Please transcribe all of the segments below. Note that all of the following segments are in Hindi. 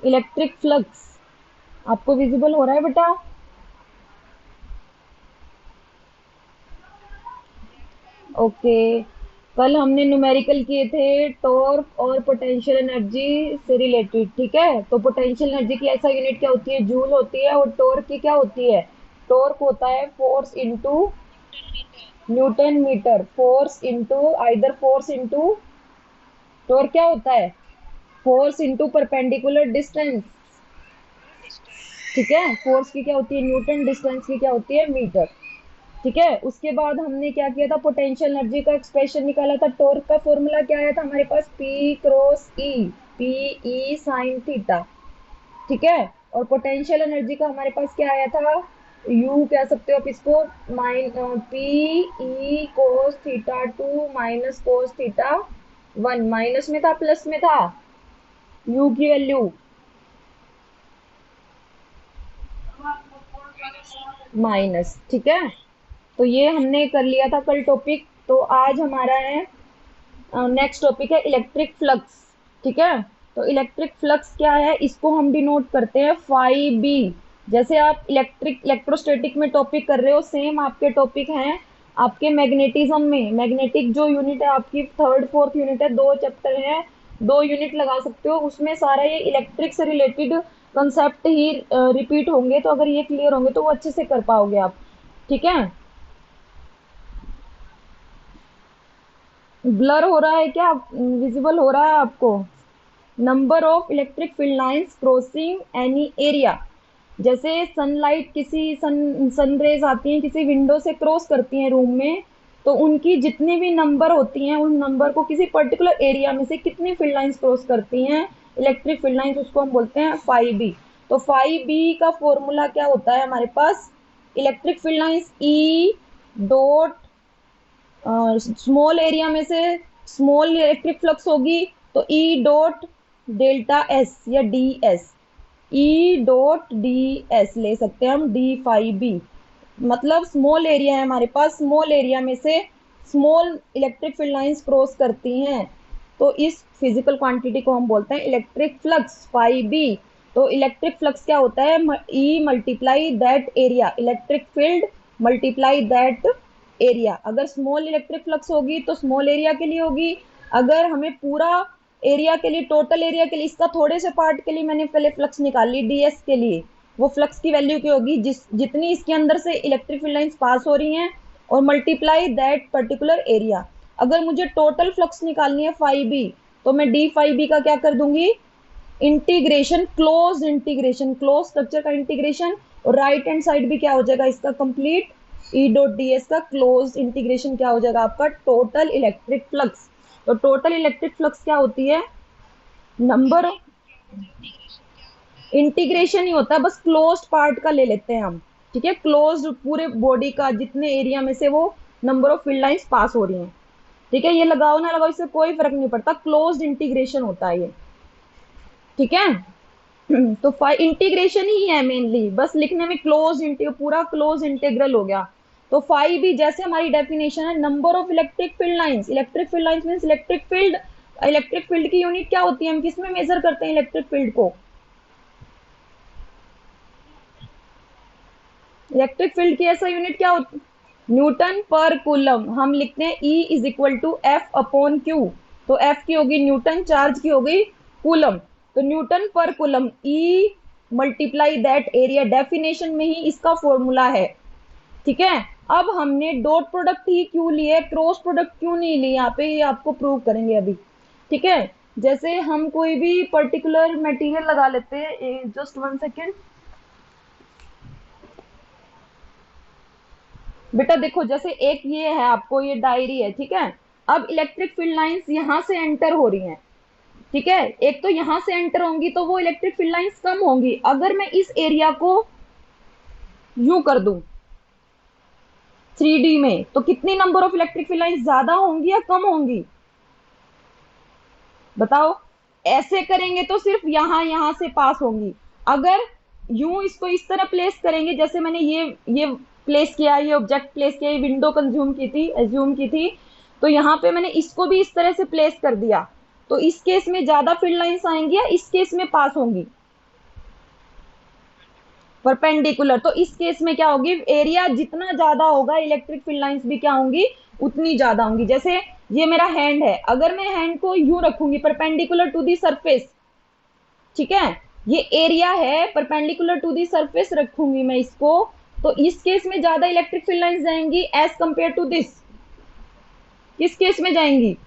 इलेक्ट्रिक फ्लक्स आपको विजिबल हो रहा है बेटा? ओके। कल हमने न्यूमेरिकल किए थे टॉर्क और पोटेंशियल एनर्जी से रिलेटेड, ठीक है? तो पोटेंशियल एनर्जी की ऐसा यूनिट क्या होती है? जूल होती है। और टॉर्क की क्या होती है? टॉर्क होता है force into newton metre. Force into either force into torque क्या होता है? फोर्स इनटू परपेंडिकुलर डिस्टेंस, ठीक है? फोर्स की क्या होती है? न्यूटन, डिस्टेंस की क्या होती है? मीटर, ठीक है? उसके बाद हमने क्या किया था? पोटेंशियल एनर्जी का एक्सप्रेशन निकाला था। टॉर्क का फॉर्मूला क्या आया था हमारे पास? पी क्रॉस ई, पी ई साइन थीटा, ठीक है? और पोटेंशियल एनर्जी का हमारे पास क्या आया था? यू कह सकते हो आप इसको, P E cos theta two minus cos theta one. Minus में था प्लस में था? यू की वैल्यू माइनस, ठीक है? तो ये हमने कर लिया था कल टॉपिक। तो आज हमारा है नेक्स्ट टॉपिक है इलेक्ट्रिक फ्लक्स, ठीक है? तो इलेक्ट्रिक फ्लक्स क्या है, इसको हम डिनोट करते हैं फाई बी। जैसे आप इलेक्ट्रोस्टैटिक में टॉपिक कर रहे हो, सेम आपके टॉपिक हैं आपके मैग्नेटिज्म में। मैग्नेटिक जो यूनिट है आपकी थर्ड फोर्थ यूनिट है, दो चैप्टर है, दो यूनिट लगा सकते हो उसमें। सारा ये इलेक्ट्रिक से रिलेटेड कंसेप्ट ही रिपीट होंगे। तो अगर ये क्लियर होंगे तो वो अच्छे से कर पाओगे आप, ठीक है? ब्लर हो रहा है क्या? विजिबल हो रहा है आपको? Number of electric field lines crossing any area. जैसे सनलाइट किसी सन रेज आती हैं किसी विंडो से क्रॉस करती हैं रूम में, तो उनकी जितनी भी नंबर होती हैं उन नंबर को किसी पर्टिकुलर एरिया में से कितनी फील्ड लाइंस क्रॉस करती हैं इलेक्ट्रिक फील्ड लाइंस, उसको हम बोलते हैं फाई बी। तो फाई बी का फॉर्मूला क्या होता है हमारे पास? Electric field lines E dot small area में से स्मॉल इलेक्ट्रिक फ्लक्स होगी, तो ई डॉट डेल्टा एस या D S, E dot D S ले सकते हैं हम, डी फाइव बी। मतलब स्मॉल एरिया है हमारे पास, स्मॉल एरिया में से small electric field lines cross करती हैं, तो इस फिजिकल क्वांटिटी को हम बोलते हैं इलेक्ट्रिक फ्लक्स फाइव बी। तो इलेक्ट्रिक फ्लक्स क्या होता है? E multiply that area, electric field multiply that area. अगर स्मॉल इलेक्ट्रिक फ्लक्स होगी तो स्मॉल एरिया के लिए होगी। अगर हमें पूरा एरिया के लिए, टोटल एरिया के लिए, इसका थोड़े से पार्ट के लिए मैंने पहले फ्लक्स निकाल ली डीएस के लिए, वो फ्लक्स की वैल्यू क्या होगी? जितनी इसके अंदर से इलेक्ट्रिक फील्ड लाइंस पास हो रही हैं और मल्टीप्लाई दैट पर्टिकुलर एरिया। अगर मुझे टोटल फ्लक्स निकालनी है फाइव बी, तो मैं डी फाइव बी का क्या कर दूंगी? Integration, close integration, close structure का इंटीग्रेशन। और राइट हैंड साइड भी क्या हो जाएगा इसका? कंप्लीट ई डॉट डी एस का क्लोज इंटीग्रेशन क्या हो जाएगा आपका? Total electric flux. तो टोटल इलेक्ट्रिक फ्लक्स क्या होती है? नंबर, इंटीग्रेशन ही होता है, बस क्लोज्ड पार्ट का ले लेते हैं हम, ठीक है? क्लोज्ड पूरे बॉडी का जितने एरिया में से वो number of field lines pass हो रही हैं, ठीक है? ये लगाओ ना लगाओ इससे कोई फर्क नहीं पड़ता, क्लोज्ड इंटीग्रेशन होता है ये, ठीक है? तो इंटीग्रेशन ही है मेनली, बस लिखने में क्लोज पूरा क्लोज इंटीग्रल हो गया। तो फाइव भी जैसे हमारी डेफिनेशन है, number of electric field lines. Electric field lines means electric field. Electric field की यूनिट क्या होती है? हम किस में मेजर करते हैं इलेक्ट्रिक फील्ड को? इलेक्ट्रिक फील्ड की ऐसा यूनिट क्या होती है? न्यूटन पर कूलम। हम लिखते हैं E is equal to F upon Q. तो एफ की होगी न्यूटन, चार्ज की होगी कूलम। तो न्यूटन पर coulomb E multiply that area, definition में ही इसका फॉर्मूला है, ठीक है? अब हमने डॉट प्रोडक्ट ही क्यों लिए, क्रॉस प्रोडक्ट क्यों नहीं लिए यहाँ पे, ये आपको प्रूव करेंगे अभी, ठीक है? जैसे हम कोई भी पर्टिकुलर मटेरियल लगा लेते हैं, जस्ट वन सेकेंड बेटा। देखो जैसे एक ये है आपको, ये डायरी है, ठीक है? अब इलेक्ट्रिक फील्ड लाइंस यहां से एंटर हो रही हैं, ठीक है? एक तो यहां से एंटर होंगी तो वो इलेक्ट्रिक फील्ड लाइंस कम होंगी। अगर मैं इस एरिया को यूं कर दूं थ्री डी में, तो कितनी number of electric field lines ज्यादा होंगी या कम होंगी? बताओ। ऐसे करेंगे तो सिर्फ यहां यहां से पास होंगी। अगर यूं इसको इस तरह प्लेस करेंगे, जैसे मैंने ये प्लेस किया, ये ऑब्जेक्ट प्लेस किया, ये विंडो कंज्यूम की थी, एज्यूम की थी, तो यहाँ पे मैंने इसको भी इस तरह से प्लेस कर दिया, तो इस केस में ज्यादा फील्ड लाइंस आएंगी या इस केस में पास होंगी? परपेंडिकुलर। तो इस केस में क्या होगी, एरिया जितना ज्यादा होगा इलेक्ट्रिक फील्ड लाइंस भी क्या होंगी, उतनी ज्यादा होंगी। जैसे ये मेरा हैंड है, अगर मैं हैंड को यूं रखूंगी परपेंडिकुलर टू दी सरफेस, ठीक है, ये एरिया है, परपेंडिकुलर टू दी सरफेस रखूंगी मैं इसको, तो इस केस में ज्यादा इलेक्ट्रिक फील्ड लाइंस जाएंगी एज कंपेयर टू दिस। किस केस में जाएंगी,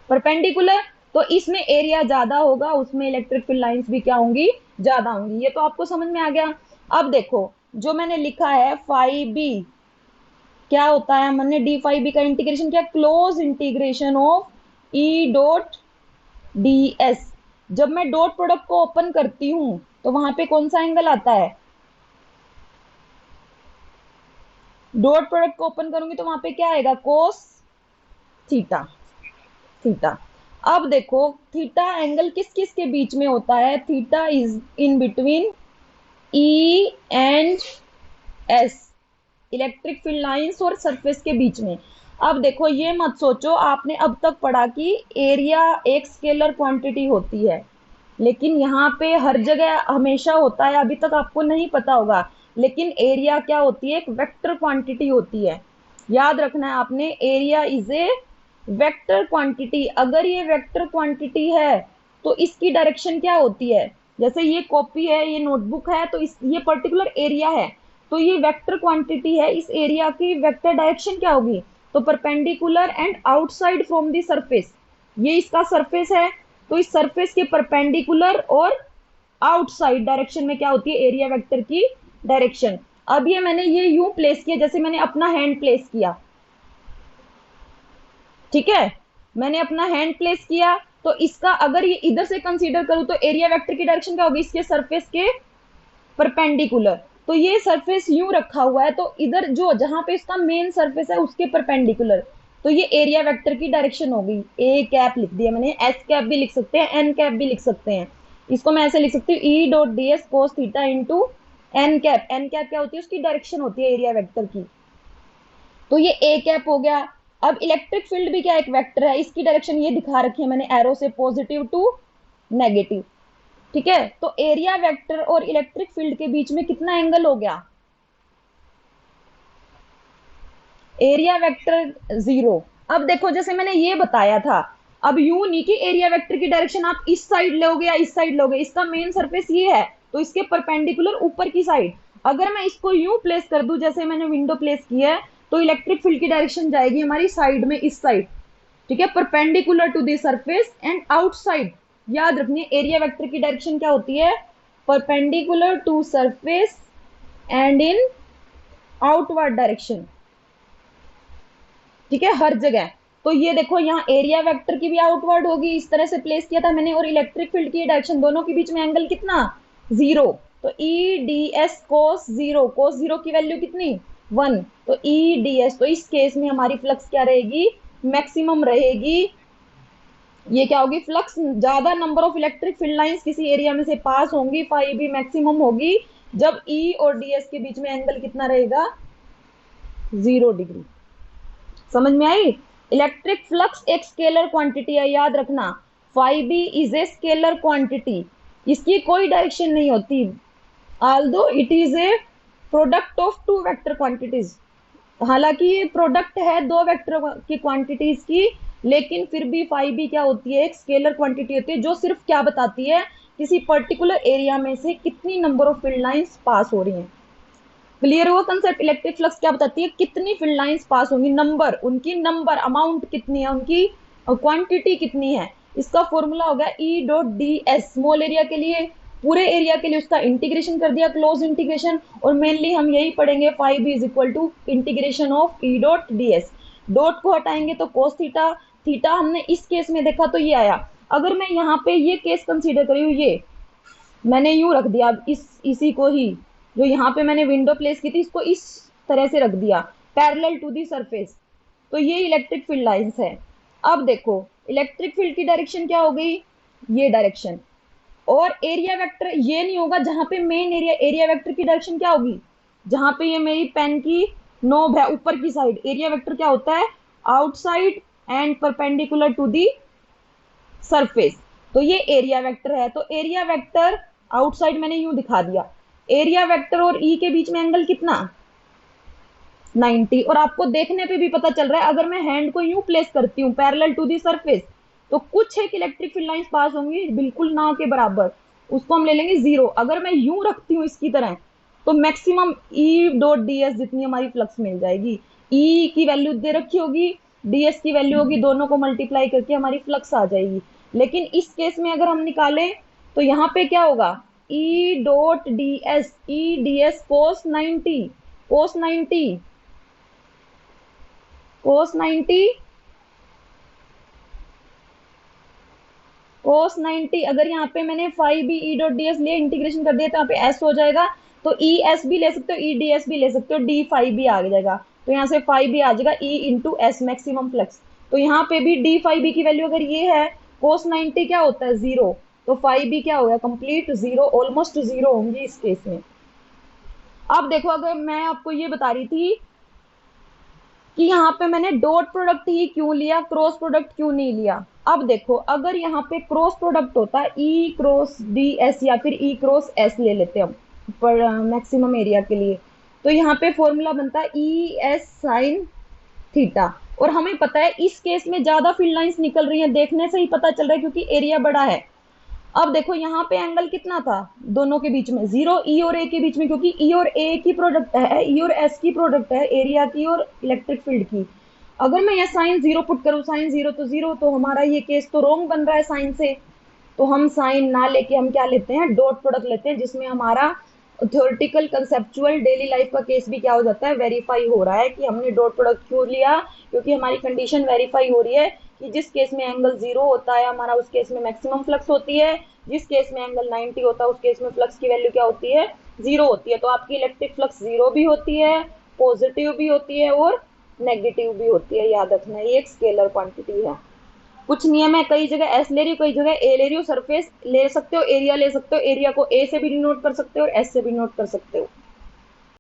परपेंडिकुलर। तो इसमें एरिया ज्यादा होगा, उसमें इलेक्ट्रिक फील्ड लाइंस भी क्या होंगी, ज्यादा होंगी। ये तो आपको समझ में आ गया। अब देखो जो मैंने लिखा है फाइव बी, क्या होता है, मैंने डी फाइव बी का इंटीग्रेशन किया, close integration of E dot D S. जब मैं डॉट प्रोडक्ट को ओपन करती हूं तो वहां पे कौन सा एंगल आता है, डॉट प्रोडक्ट को ओपन करूंगी तो वहां पे क्या आएगा, कोस थीटा, थीटा। अब देखो थीटा एंगल किस किस के बीच में होता है, theta is in between E and S, electric field lines और सरफेस के बीच में। अब देखो ये मत सोचो, आपने अब तक पढ़ा कि एरिया एक स्केलर क्वांटिटी होती है, लेकिन यहाँ पे हर जगह हमेशा होता है, अभी तक आपको नहीं पता होगा, लेकिन एरिया क्या होती है, एक वेक्टर क्वांटिटी होती है। याद रखना है आपने, area is a vector quantity. अगर ये वेक्टर क्वांटिटी है तो इसकी डायरेक्शन क्या होती है, जैसे ये कॉपी है, ये नोटबुक है, तो इस ये पर्टिकुलर एरिया है, तो ये वेक्टर क्वांटिटी है, इस एरिया की वेक्टर डायरेक्शन क्या होगी, तो perpendicular and outside from the surface. ये इसका सरफेस है, तो इस सरफेस के परपेंडिकुलर और आउटसाइड डायरेक्शन में क्या होती है, एरिया वेक्टर की डायरेक्शन। अब ये मैंने ये यूं प्लेस किया, जैसे मैंने अपना हैंड प्लेस किया, ठीक है, मैंने अपना हैंड प्लेस किया, तो इसका अगर ये इधर से कंसीडर करूं तो एरिया वेक्टर की डायरेक्शन क्या होगी, इसके सरफेस के परपेंडिकुलर। तो ये सरफेस यूं रखा हुआ है, तो इधर जो जहां पे इसका मेन सरफेस है उसके परपेंडिकुलर, तो ये एरिया वेक्टर की डायरेक्शन हो गई। ए कैप लिख दिया मैंने, एस कैप भी लिख सकते हैं, एन कैप भी लिख सकते हैं। इसको मैं ऐसे लिख सकती हूँ, E dot D S cos theta into N cap. N cap क्या होती है, उसकी डायरेक्शन होती है एरिया वेक्टर की। तो ये ए कैप हो गया। अब इलेक्ट्रिक फील्ड भी क्या एक वेक्टर है, इसकी डायरेक्शन ये दिखा रखी है मैंने एरो से, पॉजिटिव टू नेगेटिव, ठीक है। तो एरिया वेक्टर और इलेक्ट्रिक फील्ड के बीच में कितना एंगल हो गया, एरिया वेक्टर 0। अब देखो जैसे मैंने ये बताया था, अब यूं नहीं कि एरिया वेक्टर की डायरेक्शन आप इस साइड लोगे या इस साइड लोगे, इसका मेन सरफेस ये है, तो इसके परपेंडिकुलर ऊपर की साइड। अगर मैं इसको यूं प्लेस कर दूं जैसे मैंने विंडो प्लेस की है, तो इलेक्ट्रिक फील्ड की डायरेक्शन जाएगी हमारी साइड में, इस साइड, ठीक है, perpendicular to the surface and outside. याद रखिए एरिया वेक्टर की डायरेक्शन क्या होती है, perpendicular to surface and in outward direction, ठीक है, हर जगह। तो ये देखो यहाँ एरिया वेक्टर की भी आउटवर्ड होगी, इस तरह से प्लेस किया था मैंने, और इलेक्ट्रिक फील्ड की डायरेक्शन, दोनों के बीच में एंगल कितना, 0। तो ई डी एस कोस 0, कोस 0 की वैल्यू कितनी, 1। तो ई डी एस, तो इस केस में हमारी फ्लक्स क्या रहेगी, मैक्सिमम रहेगी। ये क्या होगी, फ्लक्स, ज्यादा number of electric field lines किसी एरिया में से पास होंगी, फाई भी मैक्सिमम होगी, जब ई और डी एस के बीच में एंगल कितना रहेगा, 0 डिग्री। समझ में आई। इलेक्ट्रिक फ्लक्स एक स्केलर क्वांटिटी है, याद रखना, phi B is a scalar quantity, इसकी कोई डायरेक्शन नहीं होती, although it is a product of two vector quantities. हालांकि ये प्रोडक्ट है दो वेक्टर की क्वांटिटीज की, लेकिन फिर भी फाई बी क्या होती है, एक स्केलर क्वांटिटी होती है, जो सिर्फ क्या बताती है, किसी पर्टिकुलर एरिया में से कितनी number of field lines pass हो रही हैं। क्लियर हुआ कंसेप्ट। इलेक्ट्रिक फ्लक्स क्या बताती है, कितनी फील्ड लाइंस पास होंगी, नंबर, उनकी नंबर, अमाउंट कितनी है, उनकी क्वांटिटी कितनी है। इसका फॉर्मूला होगा E dot D S, small area के लिए, पूरे एरिया के लिए उसका इंटीग्रेशन कर दिया, क्लोज इंटीग्रेशन, और मेनली हम यही पढ़ेंगे, phi B is equal to integration of E dot D S. Dot को हटाएंगे तो कोस थीटा, थीटा हमने इस केस में देखा तो ये आया। अगर मैं यहाँ पे ये केस कंसीडर करी हूँ, ये मैंने यूं रख दिया, इसी को ही, जो यहाँ पे मैंने विंडो प्लेस की थी, इसको इस तरह से रख दिया पैरेलल टू दी सरफेस, तो ये इलेक्ट्रिक फील्ड लाइंस है। अब देखो इलेक्ट्रिक फील्ड की डायरेक्शन क्या हो गई, ये डायरेक्शन, और एरिया वेक्टर ये नहीं होगा, जहां पे मेन एरिया, एरिया वेक्टर की डायरेक्शन क्या होगी, जहां पे ये मेरी पेन की नोब है ऊपर की साइड, एरिया वेक्टर क्या होता है, outside and perpendicular to the surface, तो ये एरिया वेक्टर है। तो एरिया वेक्टर आउटसाइड मैंने यूं दिखा दिया, एरिया वेक्टर और ई के बीच में एंगल कितना, 90। और आपको देखने पे भी पता चल रहा है, अगर मैं हैंड को यूं प्लेस करती हूँ पैरेलल टू दी सरफेस, तो कुछ एक इलेक्ट्रिक फील्ड लाइंस पास होंगी बिल्कुल ना के बराबर, उसको हम ले लेंगे 0। अगर मैं यूं रखती हूँ इसकी तरह, तो मैक्सिमम ई डॉट डी एस जितनी हमारी फ्लक्स मिल जाएगी। ई की वैल्यू दे रखी होगी, डीएस की वैल्यू होगी, दोनों को मल्टीप्लाई करके हमारी फ्लक्स आ जाएगी। लेकिन इस केस में अगर हम निकालें, तो यहाँ पे क्या होगा, E dot D S, E D S cos 90, cos 90, cos 90, cos 90। अगर यहाँ पे मैंने phi B E dot D S लिए इंटीग्रेशन कर दिया, तो यहाँ पे एस हो जाएगा। तो ई एस भी ले सकते हो, ई डी एस भी ले सकते हो, डी फाइव भी आ जाएगा। तो यहाँ से फाइव भी आ जाएगा, E into S maximum flux. तो यहाँ पे भी डी फाइव बी की वैल्यू अगर ये है, कोस 90 क्या होता है, 0। तो फाइव बी क्या हो गया, कंप्लीट 0, ऑलमोस्ट 0 होंगी इस केस में। अब देखो, अगर मैं आपको ये बता रही थी कि यहाँ पे मैंने डॉट प्रोडक्ट ही क्यों लिया, क्रॉस प्रोडक्ट क्यों नहीं लिया। अब देखो, अगर यहाँ पे क्रॉस प्रोडक्ट होता, ई क्रॉस डी एस या फिर ई क्रॉस एस ले लेते हम पर मैक्सिमम एरिया के लिए, तो यहाँ पे फॉर्मूला बनता ई एस साइन थीटा। और हमें पता है इस केस में ज्यादा फील्ड लाइंस निकल रही हैं, देखने से ही पता चल रहा है क्योंकि एरिया बड़ा है। अब देखो यहाँ पे एंगल कितना था दोनों के बीच में, 0, ई और ए के बीच में, क्योंकि ई और ए की प्रोडक्ट है, ई और एस की प्रोडक्ट है, एरिया की और इलेक्ट्रिक फील्ड की। अगर मैं यहाँ साइन 0 पुट करूँ, साइन 0 तो 0, तो हमारा ये केस तो रॉन्ग बन रहा है साइन से। तो हम साइन ना लेके हम क्या लेते हैं, डॉट प्रोडक्ट लेते हैं, जिसमें हमारा थ्योरेटिकल कंसेप्चुअल डेली लाइफ का केस भी क्या हो जाता है, वेरीफाई हो रहा है कि हमने डॉट प्रोडक्ट क्यों लिया, क्योंकि हमारी कंडीशन वेरीफाई हो रही है कि जिस केस में एंगल 0 होता है हमारा, उस केस में मैक्सिमम फ्लक्स होती है। जिस केस में एंगल 90 होता है उस केस में फ्लक्स की वैल्यू क्या होती है, 0 होती है। तो आपकी इलेक्ट्रिक फ्लक्स 0 भी होती है, पॉजिटिव भी होती है और नेगेटिव भी होती है। याद रखना, ये एक स्केलर क्वांटिटी है। कुछ नियम है, कई जगह एस ले रही हो, कई जगह ए ले रही हो। सरफेस ले सकते हो, एरिया ले सकते हो, एरिया को ए से भी डिनोट कर सकते हो और एस से भी नोट कर सकते हो।